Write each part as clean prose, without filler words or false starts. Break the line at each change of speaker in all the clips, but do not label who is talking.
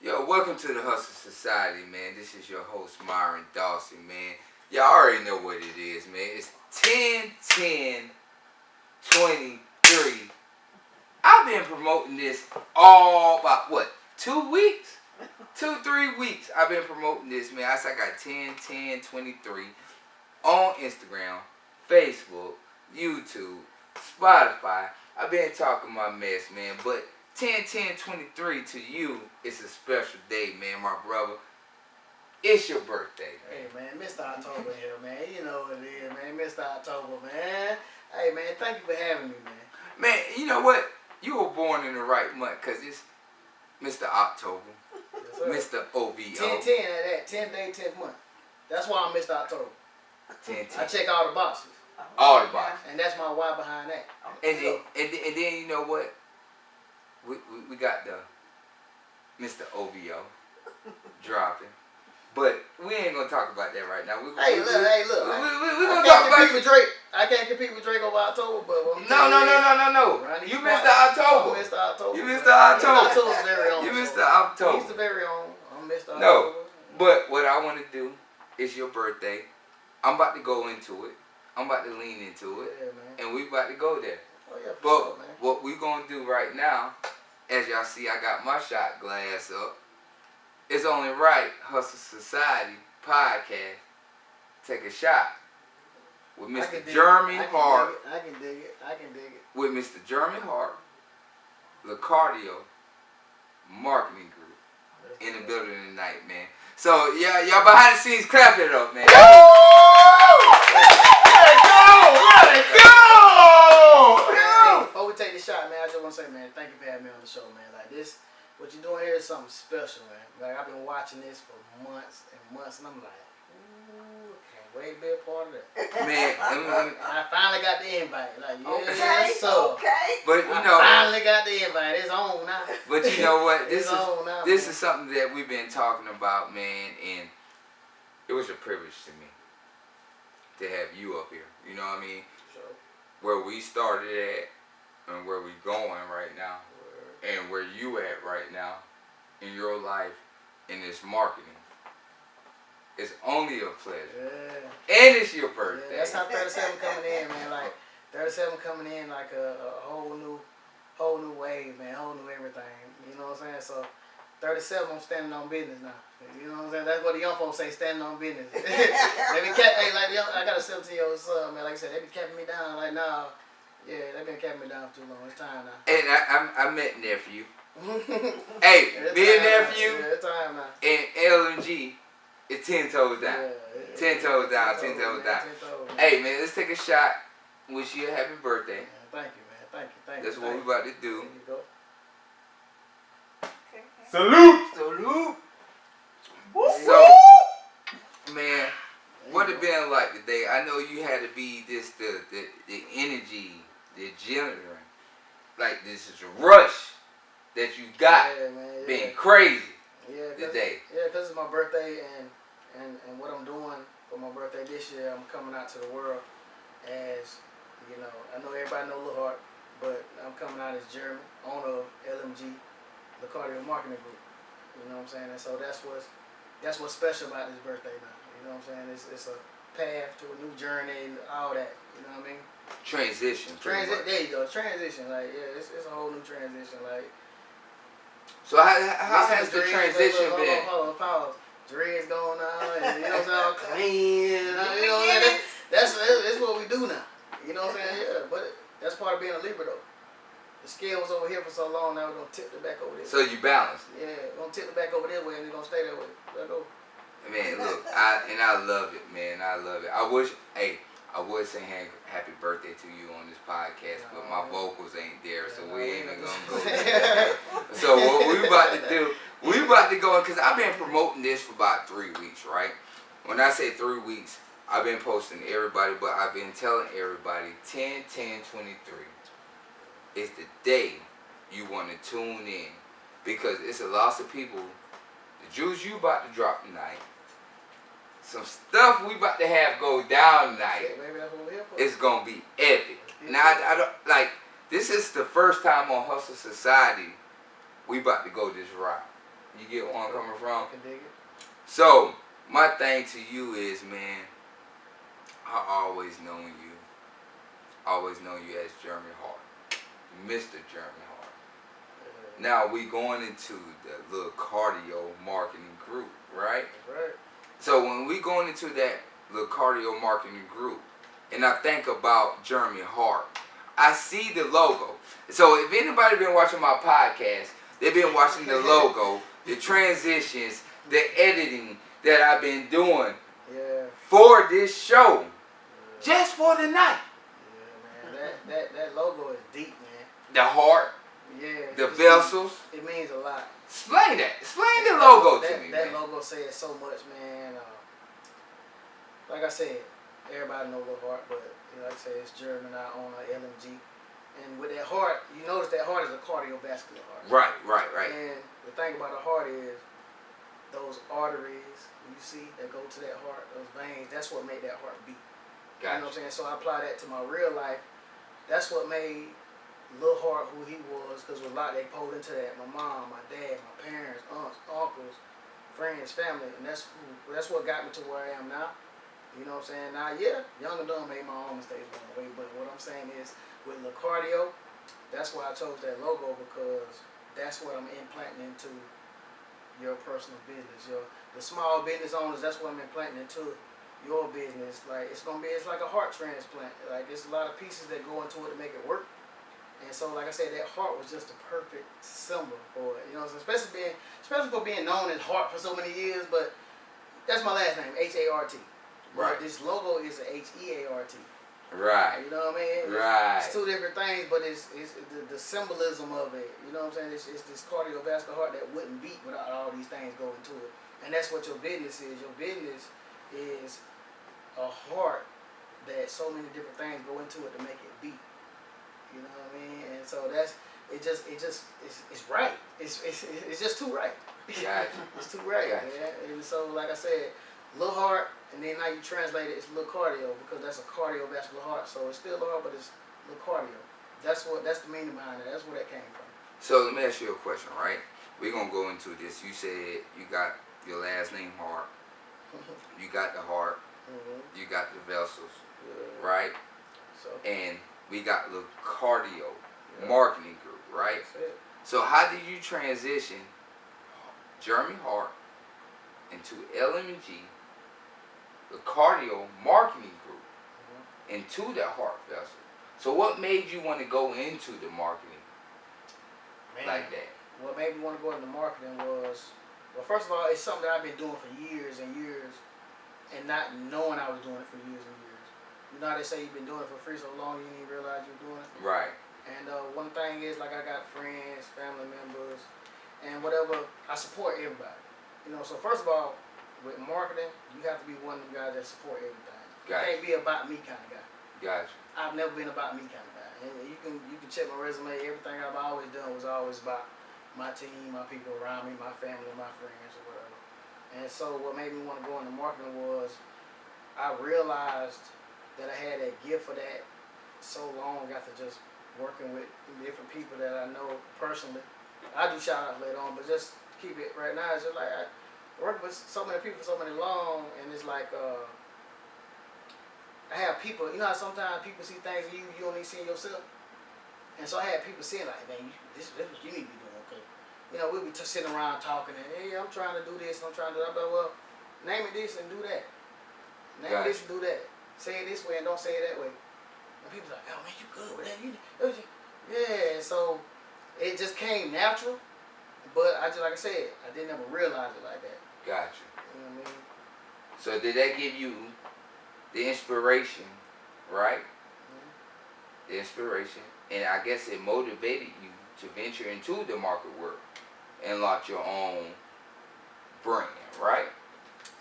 Yo, welcome to the Hustle Society, man. This is your host, Myron Dawson, man. Y'all already know what it is, man. It's 10-10-23. I've been promoting this all about, 2 weeks? 2-3 weeks I've been promoting this, man. I got 10-10-23 on Instagram, Facebook, YouTube, Spotify. I've been talking my mess, man, but 10-10-23 to you, it's a special day, man, my brother. It's your birthday, man.
Hey, man, Mr. October here, man. You know what it is, man. Mr. October, man. Hey, man, thank you for having me, man.
Man, you know what? You were born in the right month, because it's Mr. October,
Yes,
Mr. OVO.
10-10 at that. 10 day, 10th month. That's why I'm Mr. October.
10-10.
I check all the boxes.
All the boxes.
And that's my why behind that.
And then you know what? We got the Mr. OVO dropping. But we ain't gonna talk about that right now.
Look.
We gonna
I
talk about
can't compete with Drake. I can't compete with Drake over October, but
No. You Mr. October.
I'm Mr. October.
You Mr. October.
October's very own.
You Mr. October.
He's the very own. I'm Mr. October.
No, but what I want to do is your birthday. I'm about to go into it. I'm about to lean into it,
Yeah, man.
and we about to go there.
Oh yeah, for
But
sure, man.
what we gonna do right now, as y'all see, I got my shot glass up. It's only right, Hustle Society podcast, take a shot with Mr. Jeremy Hart.
I can dig it.
With Mr. Jeremy Hart, the Cardio Marketing Group in the building tonight, man. So y'all behind the scenes, clap it up, man.
Let it go! Hey, before we take the shot, man, I just want to say, man, thank you for having me on the show, man. Like this, what you're doing here is something special, man. Like I've been watching this for months and months, and I'm like, ooh, can't wait to be a part of that.
Man,
And I finally got the invite. Like,
Okay.
but you
I
know,
finally got the invite. It's on now.
but you know what?
It's on now,
This
man.
is something that we've been talking about, man, and it was a privilege to me to have you up here. You know what I mean?
Sure.
Where we started at and where we going right now, and where you at right now in your life in this marketing. It's only a pleasure.
Yeah.
And it's your birthday.
Yeah, that's how 37 coming in, man. Like 37 coming in like a whole new wave, man. Whole new everything. You know what I'm saying? So 37, I'm standing on business now. You know what I'm saying? That's what the young folks say, standing on business. They be I got a 17-year-old son, man. Like I said, they be capping me down. Like, nah, yeah, they been capping me down for too long. It's time now.
And I met nephew. Hey, me and nephew
It's time now.
and LMG is 10 toes down. 10 toes down, 10 toes down. Hey, man, let's take a shot. Wish you a happy birthday.
Thank you, man. Thank you.
That's what we about to do.
There you go.
Salute. So, man, what it been like today? I know you had to be the energy, the adrenaline, like this is a rush that you got, being crazy today.
Yeah, because it's my birthday and what I'm doing for my birthday this year, I'm coming out to the world as, you know, I know everybody know Lil Hart, but I'm coming out as Jeremy, owner of LMG, the Cardio Marketing Group. You know what I'm saying? And so that's what's special about this birthday now. You know what I'm saying? It's a path to a new journey and all that. You know what I mean?
Transition.
There you go. Transition. Like, yeah, it's a whole new transition. Like,
so how has the transition been?
Hold on, pause. Dreads going on, and you know what I'm saying? All clean. You know what I'm saying? That's what we do now. You know what I'm saying? Yeah, but that's part of being a Libra though. The scale was over here for so long, now we're going to tip it back over there.
So you balance.
Yeah, we're going to tip it back over there way, and it's going to stay that way. Let go.
Man, look, I love it, man. I love it. I would say happy birthday to you on this podcast, but my vocals ain't there, so we ain't even going to go there. So what we about to do, we about to go, because I've been promoting this for about 3 weeks, right? When I say 3 weeks, I've been posting to everybody, but I've been telling everybody 10-10-23. It's the day you want to tune in, because it's a lot of people. The juice you about to drop tonight, some stuff we about to have go down tonight.
Yeah, maybe that's what we're here for.
It's gonna be epic. Now I don't like. This is the first time on Hustle Society we about to go this route. You get where I'm coming from?
I can dig it.
So, my thing to you is, man, I always known you. Always known you as Jeremy Hart. Mr. Jeremy Hart. Now, we going into the little cardio marketing group, right?
Right.
So, when we going into that little cardio marketing group, and I think about Jeremy Hart, I see the logo. So, if anybody been watching my podcast, they've been watching the logo, the transitions, the editing that I've been doing for this show, just for the night.
Yeah, man. That logo is deep, man.
The heart, the vessels.
It means a lot.
Explain that. Explain the logo to me,
That
man.
logo says so much, man. Like I said, everybody knows the heart, but like I said, it's German. I own a LMG. And with that heart, you notice that heart is a cardiovascular heart.
Right.
And the thing about a heart is those arteries you see that go to that heart, those veins, that's what made that heart beat.
Gotcha.
You know what I'm saying? So I apply that to my real life. That's what made Lil Hart who he was, because a lot they pulled into that. My mom, my dad, my parents, aunts, uncles, friends, family, and that's what got me to where I am now. You know what I'm saying? Now, yeah, young and dumb made my own mistakes along the way, but what I'm saying is, with Le Cardio, that's why I chose that logo, because that's what I'm implanting into your personal business. The small business owners, that's what I'm implanting into your business. Like, it's like a heart transplant. Like, there's a lot of pieces that go into it to make it work. And so, like I said, that heart was just a perfect symbol for it. You know, especially for being known as Hart for so many years, but that's my last name, H-A-R-T.
Right.
But this logo is a H-E-A-R-T.
Right.
You know what I mean? It's two different things, but it's the symbolism of it. You know what I'm saying? It's this cardiovascular heart that wouldn't beat without all these things going into it. And that's what your business is. Your business is a heart that so many different things go into it to make it beat. You know what I mean? And so it's right. It's just too right.
Gotcha.
It's too right,
Gotcha.
man. And so, like I said, Lil Heart, and then now you translate it, it's Lil Cardio, because that's a cardiovascular heart. So it's still Lil Heart, but it's Lil Cardio. That's the meaning behind it. That's where that came from.
So let me ask you a question, right? We're gonna go into this. You said you got your last name Hart. You got the heart. You got the vessels, right?
So,
and we got the cardio marketing group, right? So how did you transition Jeremy Hart into LMG, the cardio marketing group, into the heart vessel? So what made you want to go into the marketing like that?
What made me want to go into marketing was, well, first of all, it's something that I've been doing for years and years, and not knowing I was doing it for years and years. You know how they say you've been doing it for free so long you didn't even realize you were doing it?
Right.
And one thing is, like, I got friends, family members, and whatever, I support everybody. You know, so first of all, with marketing, you have to be one of the guys that support everything.
Gotcha.
You can't be about me kind of guy.
Gotcha.
I've never been about me kind of guy. And you can check my resume, everything I've always done was always about my team, my people around me, my family, my friends, or whatever. And so what made me want to go into marketing was, I realized that I had that gift for that so long after just working with different people that I know personally. I do shout outs later on, but just keep it right now. It's just like I work with so many people for so many long, and it's like I have people. You know how sometimes people see things in you don't even see in yourself, and so I had people saying like, man, this is what you need to be doing. Okay, you know, we'll be sitting around talking, and hey, I'm trying to do this, and I'm trying to do that. But well, name it this and do that. Name it this and do that. Say it this way and don't say it that way. And people like, oh man, you good with that? Yeah. So it just came natural, but like I said, I didn't ever realize it like that.
Gotcha.
You know what I mean?
So did that give you the inspiration, right? The inspiration, and I guess it motivated you to venture into the market work and launch your own brand, right?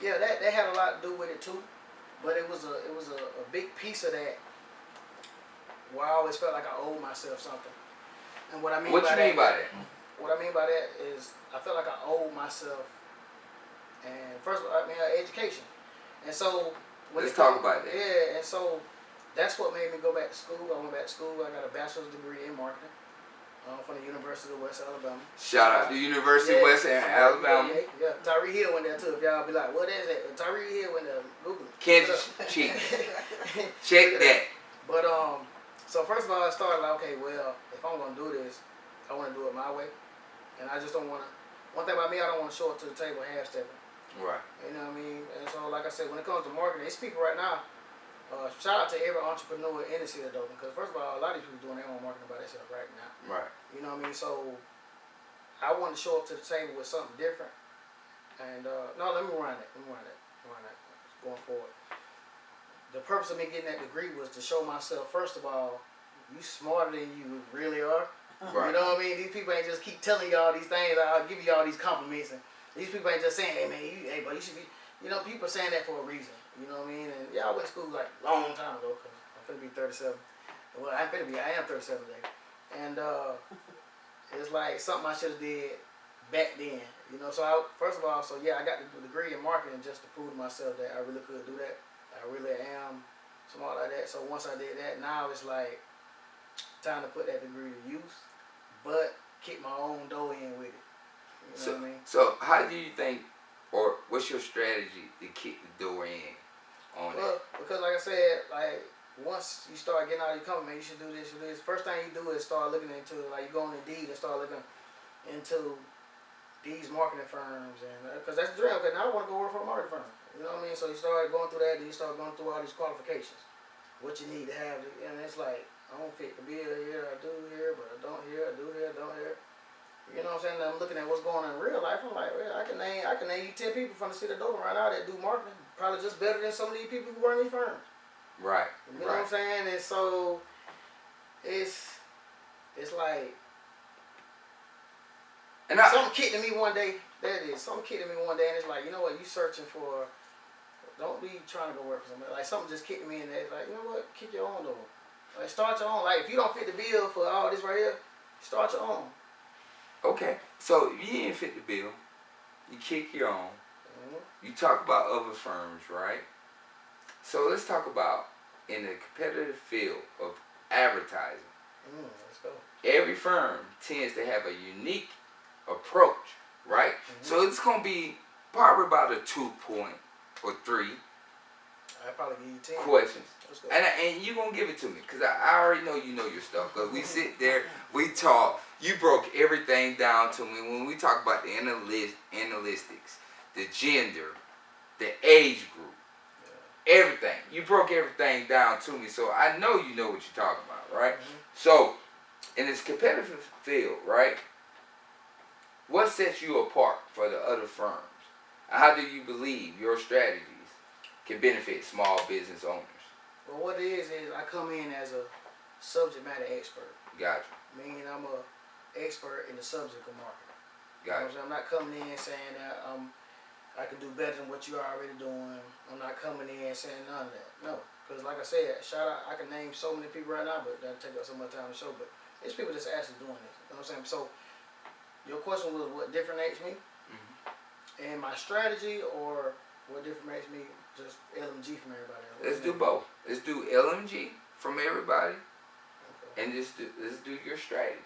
Yeah, that had a lot to do with it too, but it was a big piece of that. Where I always felt like I owed myself something, and what I mean by that? What I mean by that is I felt like I owed myself, and first of all, I mean education, and so
let's talk about that.
Yeah, and so that's what made me go back to school. I went back to school. I got a bachelor's degree in marketing, from the University of West Alabama.
Shout out to University of West Alabama.
Yeah, Tyree Hill went there too. If y'all be like, what is it? Tyree Hill went there. Google it.
Kansas Chiefs. Check that.
But so first of all, I started like, okay, well, if I'm gonna do this, I want to do it my way, and I just don't want to. One thing about me, I don't want to show up to the table half-stepping.
Right.
You know what I mean? And so, like I said, when it comes to marketing, it's people right now. Shout out to every entrepreneur in the city of Dothan, because first of all, a lot of these people doing their own marketing by themselves right now.
Right.
You know what I mean? So I want to show up to the table with something different. And no, let me run that. Going forward. The purpose of me getting that degree was to show myself, first of all, you smarter than you really are.
Right.
You know what I mean? These people ain't just keep telling y'all these things. I'll give you all these compliments, and these people ain't just saying, hey man, but you should be. You know, people saying that for a reason. You know what I mean? And yeah, I went to school like a long time ago, because I'm finna be 37. Well, I am 37 today. And it's like something I should have did back then. You know, so first of all, I got the degree in marketing just to prove to myself that I really could do that. I really am smart like that. So once I did that, now it's like time to put that degree to use, but kick my own dough in with it. You know what I mean?
So how do you think, or what's your strategy to kick the door in on it?
Well, because like I said, like once you start getting all your compliments, you should do this, First thing you do is start looking into, like you go on Indeed and start looking into these marketing firms, and because that's the dream. Okay, now I want to go work for a marketing firm. You know what I mean? So you start going through that, then you start going through all these qualifications, what you need to have, and it's like I don't fit the bill here, I do here, but I don't here, I do here, I don't here. You know what I'm saying? I'm looking at what's going on in real life. I'm like, well, I can name you 10 people from the city of Dothan right now that do marketing, probably just better than some of these people who run these firms.
Right.
You know what I'm saying? And so it's like something kicked in me one day. Something kicked in me one day, and it's like, you know what? You searching for? Don't be trying to go work for somebody. Like something just kicked me in there. It's like, you know what? Kick your own door. Like start your own. Like if you don't fit the bill for all this right here, start your own.
Okay, so you didn't fit the bill. You kick your own. Mm-hmm. You talk about other firms, right? So let's talk about in the competitive field of advertising.
Let's go.
Every firm tends to have a unique approach, right? Mm-hmm. So it's going to be probably about a 2 point or 3.
I'd probably give you 10
questions. And you're going to give it to me, because I already know you know your stuff. Because we sit there, we talk. You broke everything down to me. When we talk about the analytics, the gender, the age group, everything. You broke everything down to me. So I know you know what you're talking about, right? Mm-hmm. So in this competitive field, right, what sets you apart for the other firms? How do you believe your strategies can benefit small business owners?
Well, what it is I come in as a subject matter expert.
Gotcha.
Meaning I'm a expert in the subject of marketing.
Gotcha.
You know, I'm not coming in saying that I can do better than what you're already doing. I'm not coming in saying none of that. No, because like I said, shout out. I can name so many people right now, but that'll take up so much time to show. But it's people that's actually doing this. You know what I'm saying? So your question was what differentiates me, and my strategy, or what differentiates me just LMG from everybody else?
Let's do both. Let's do LMG from everybody, and let's do your strategy.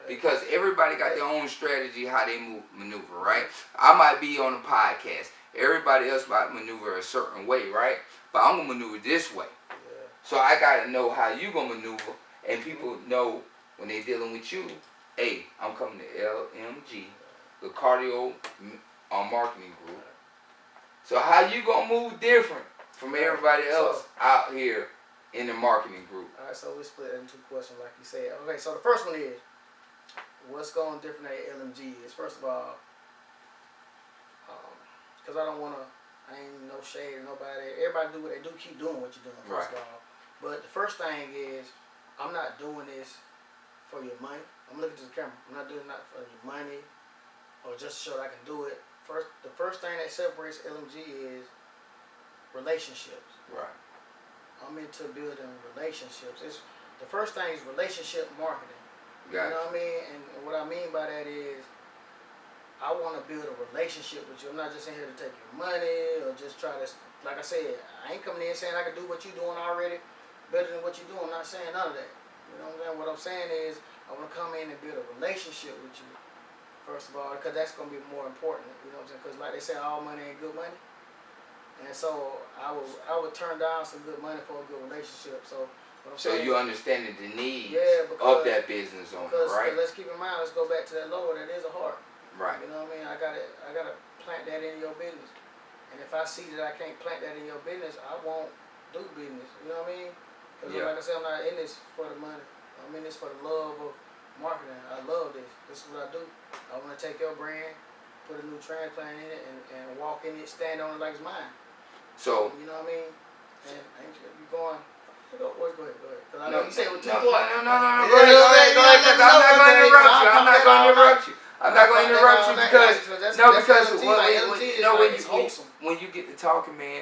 Okay. Because everybody got their own strategy how they maneuver, right? I might be on a podcast. Everybody else might maneuver a certain way, right? But I'm gonna maneuver this way. Yeah. So I gotta know how you gonna maneuver, and people know when they dealing with you. Hey, I'm coming to LMG, the cardio marketing group. So how you gonna move different from everybody else out here in the marketing group?
All right, so we split it into 2 questions, like you said. Okay, so the first one is, what's going to differentiate LMG is, first of all, because I ain't no shade or nobody. Everybody do what they do. Keep doing what you're doing, first of all. But the first thing is, I'm not doing this for your money. I'm looking to the camera. I'm not doing that for your money or just so I can do it. The first thing that separates LMG is relationships.
Right.
I'm into building relationships. The first thing is relationship marketing.
Gotcha.
You know what I mean? And what I mean by that is, I want to build a relationship with you. I'm not just in here to take your money or just try to, like I said, I ain't coming in saying I can do what you're doing already better than what you're doing. I'm not saying none of that. You know what I'm saying? What I'm saying is, I want to come in and build a relationship with you, first of all, because that's going to be more important. You know what I'm saying? Because like they say, all money ain't good money. And so I would turn down some good money for a good relationship. So what I'm
So
saying,
you understanding the needs
because,
of that business owner, right?
Because let's keep in mind, let's go back to that lower. That is a heart.
Right.
You know what I mean? I gotta plant that in your business. And if I see that I can't plant that in your business, I won't do business. You know what I mean? Because like I said, I'm not in this for the money. I'm in this for the love of marketing. I love this. This is what I do. I want to take your brand, put a new transplant in it, and walk in it, stand on it like it's mine.
So
you know what I mean? And you going? Go ahead. Cause I
no,
know you said with 2
no,
points.
No. Go ahead. I'm not going to interrupt you. I'm not going to interrupt you. I'm not going to interrupt you because when you get to talking, man,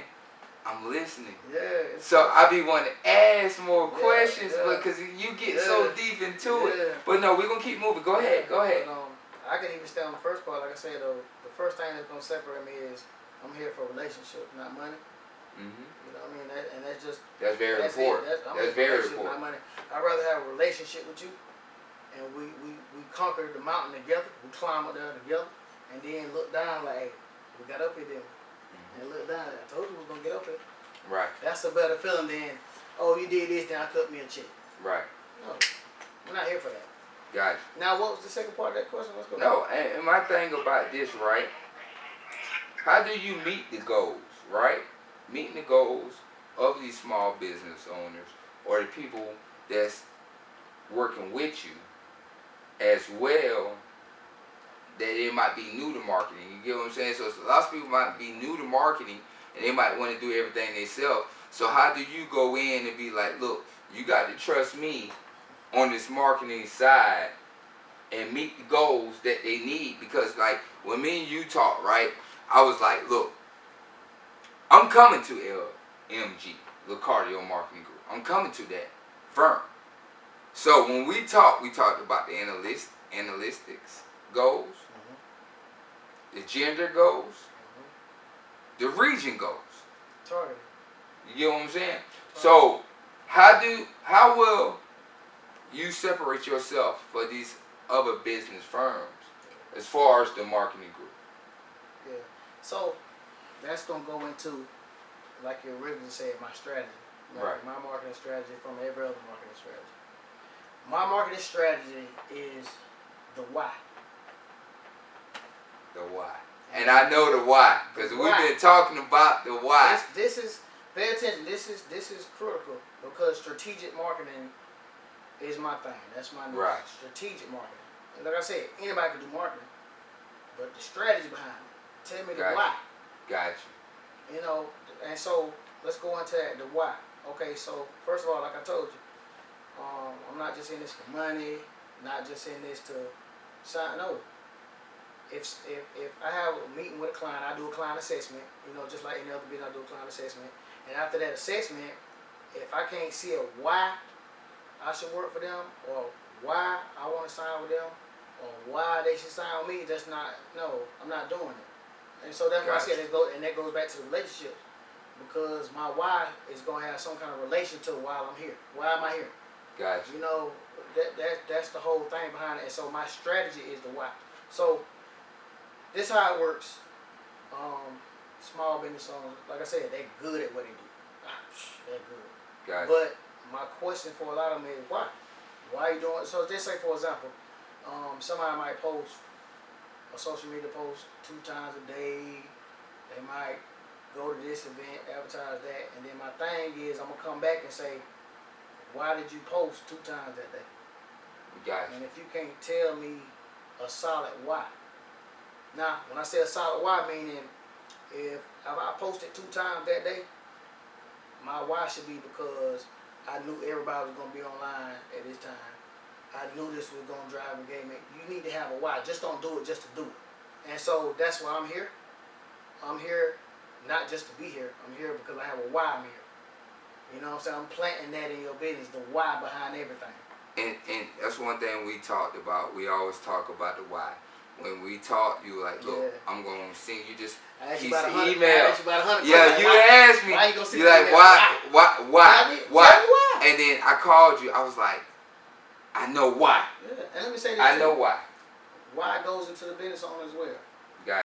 I'm listening.
Yeah.
So I be wanting to ask more questions, because you get so deep into it. But no, we're gonna keep moving. Go ahead.
But, I can even stay on the first part. Like I said, though, the first thing that's gonna separate me is I'm here for a relationship, not money.
Mm-hmm.
You know what I mean? And
that's very important. That's very important.
Not money. I'd rather have a relationship with you, and we conquer the mountain together. We climb up there together, and then look down like, hey, we got up here, didn't we? And look down. I told you we was gonna get up here.
Right.
That's a better feeling than, oh, you did this, then I cut me a check.
Right.
No, we're not here for that.
Gotcha.
Now, what was the second part of that question? Let's go.
No, and my thing about this, right? How do you meet the goals, right? Meeting the goals of these small business owners or the people that's working with you, as well, that they might be new to marketing. You get what I'm saying? So a lot of people might be new to marketing and they might want to do everything themselves. So how do you go in and be like, look, you got to trust me on this marketing side and meet the goals that they need? Because like when me and you talk, right, I was like, look, I'm coming to LMG, the Cardio Marketing Group. I'm coming to that firm. So when we talked about the analytics goals, the gender goals, the region goals.
Targeting.
You get what I'm saying? So how will you separate yourself for these other business firms as far as the marketing group?
Yeah. So that's gonna go into, like you originally said, my strategy.
Right.
My marketing strategy from every other marketing strategy. My marketing strategy is the why.
The why. And I know the why, because we've been talking about the why.
This is, pay attention, this is critical, because strategic marketing is my thing. That's my niche.
Right.
Strategic marketing. And like I said, anybody can do marketing, but the strategy behind it. Tell me the why.
Gotcha.
You know, and so let's go into that, the why. Okay, so first of all, like I told you, I'm not just in this for money, not just in this to sign over. If I have a meeting with a client, I do a client assessment, you know, just like any other business, I do a client assessment. And after that assessment, if I can't see a why I should work for them, or why I want to sign with them, or why they should sign with me, I'm not doing it. And so that's why I said that goes back to the relationships, because my why is going to have some kind of relation to while I'm here. Why am I here?
Gotcha.
You know, that's the whole thing behind it. And so my strategy is the why. So this is how it works. Small business owners, like I said, they're good at what they do. They're good.
Gotcha.
But my question for a lot of them is why? Why are you doing it? So just say, for example, somebody might post a social media post 2 times a day. They might go to this event, advertise that, and then my thing is I'm gonna come back and say, why did you post 2 times that day?
Gotcha.
And if you can't tell me a solid why. Now, when I say a solid why, meaning if I posted 2 times that day, my why should be because I knew everybody was going to be online at this time. I knew this was going to drive engagement. You need to have a why. Just don't do it just to do it. And so that's why I'm here. I'm here not just to be here. I'm here because I have a why I'm here. You know what I'm saying? I'm planting that in your business, the why behind everything.
And that's one thing we talked about. We always talk about the why. When we talk, you were like, look, I'm going to send you this piece of email. Yeah, you asked me.
Why you gonna send
like, why? And then I called you. I was like, I know why.
Yeah, and let me say this
I
too.
know why.
Why it goes into the business owner as well.